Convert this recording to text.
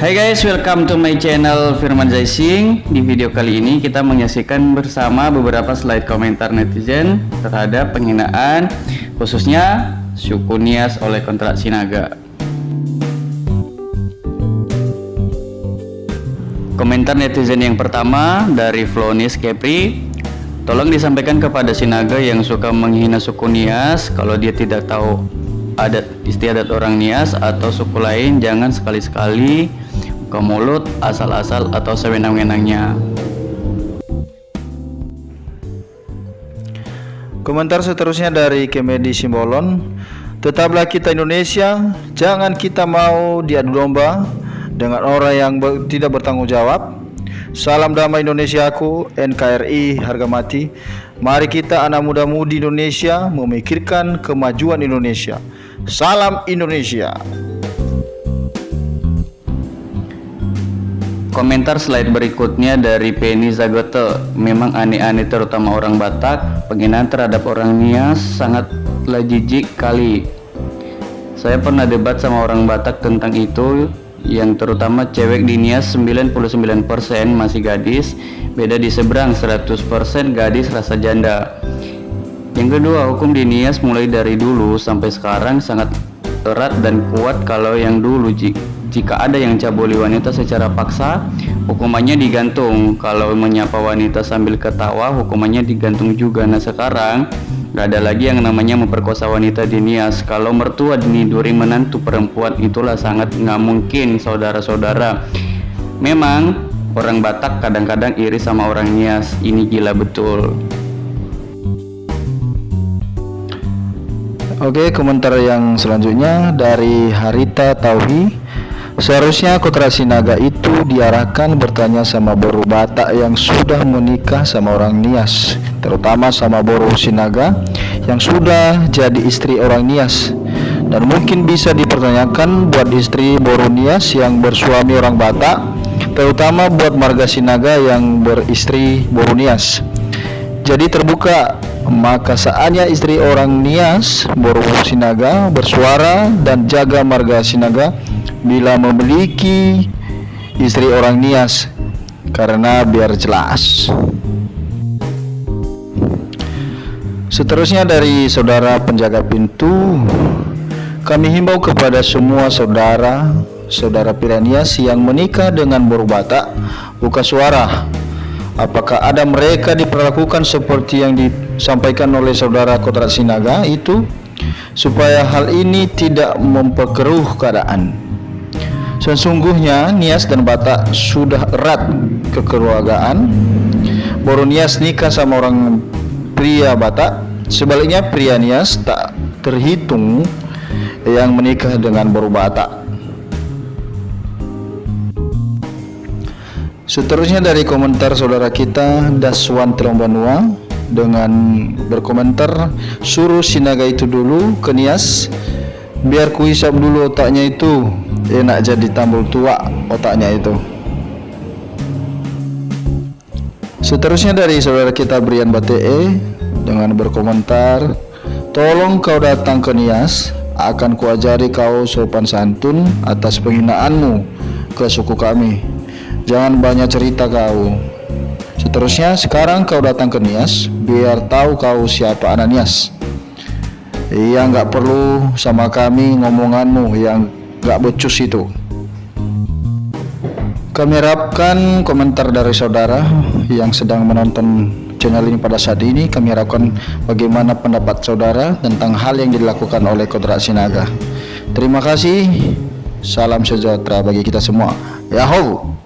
Hai guys, welcome to my channel Firman Zaising. Di video kali ini kita menyaksikan bersama beberapa slide komentar netizen terhadap penghinaan khususnya suku Nias oleh kontrak Sinaga. Komentar netizen yang pertama dari Flonis Kepri. Tolong disampaikan kepada Sinaga yang suka menghina suku Nias, kalau dia tidak tahu adat istiadat orang Nias atau suku lain, jangan sekali-sekali buka mulut asal-asal atau sewenang-wenangnya. Komentar seterusnya dari Kemedi Simbolon. Tetaplah kita Indonesia, jangan kita mau diadu domba dengan orang yang tidak bertanggung jawab. Salam damai Indonesiaku, NKRI harga mati. Mari kita anak muda-mudi Indonesia memikirkan kemajuan Indonesia. Salam Indonesia. Komentar slide berikutnya dari Penny Zagote. Memang aneh-aneh terutama orang Batak. Penghinaan terhadap orang Nias sangatlah jijik kali. Saya pernah debat sama orang Batak tentang itu, yang terutama cewek di Nias 99% masih gadis, beda di seberang 100% gadis rasa janda. Yang kedua, hukum di Nias mulai dari dulu sampai sekarang sangat erat dan kuat. Kalau yang dulu jika ada yang cabuli wanita secara paksa, hukumannya digantung. Kalau menyapa wanita sambil ketawa, hukumannya digantung juga. Nah sekarang gak ada lagi yang namanya memperkosa wanita di Nias. Kalau mertua diniduri menantu perempuan, itulah sangat nggak mungkin, saudara-saudara. Memang orang Batak kadang-kadang iri sama orang Nias. Ini gila betul. Oke, komentar yang selanjutnya dari Harita Tauhi. Seharusnya kontrak Sinaga itu diarahkan bertanya sama Boru Batak yang sudah menikah sama orang Nias, terutama sama Boru Sinaga yang sudah jadi istri orang Nias. Dan mungkin bisa dipertanyakan buat istri Boru Nias yang bersuami orang Batak, terutama buat marga Sinaga yang beristri Boru Nias. Jadi terbuka, maka saatnya istri orang Nias, Boru Sinaga bersuara dan jaga marga Sinaga bila memiliki istri orang Nias, karena biar jelas. Seterusnya dari saudara penjaga pintu. Kami himbau kepada semua saudara Piranias yang menikah dengan Boru Batak, buka suara. Apakah ada mereka diperlakukan seperti yang disampaikan oleh saudara kontrak Sinaga itu, supaya hal ini tidak memperkeruh keadaan. Sesungguhnya Nias dan Batak sudah erat kekeluargaan. Boru Nias nikah sama orang pria Batak, sebaliknya pria Nias tak terhitung yang menikah dengan Boru Batak. Seterusnya dari komentar saudara kita Daswan Telombanua dengan berkomentar, suruh Sinaga itu dulu ke Nias, biar kuhisap dulu otaknya itu, enak jadi tambul tua otaknya itu. Seterusnya dari saudara kita Brian Batee dengan berkomentar, tolong kau datang ke Nias, akan kuajari kau sopan santun atas penghinaanmu ke suku kami. Jangan banyak cerita kau. Seterusnya, sekarang kau datang ke Nias, biar tahu kau siapa anak Nias. Iya, nggak perlu sama kami ngomonganmu yang nggak becus itu. Kami harapkan komentar dari saudara yang sedang menonton channel ini pada saat ini. Kami harapkan bagaimana pendapat saudara tentang hal yang dilakukan oleh kontrak Sinaga. Terima kasih. Salam sejahtera bagi kita semua. Yahoo!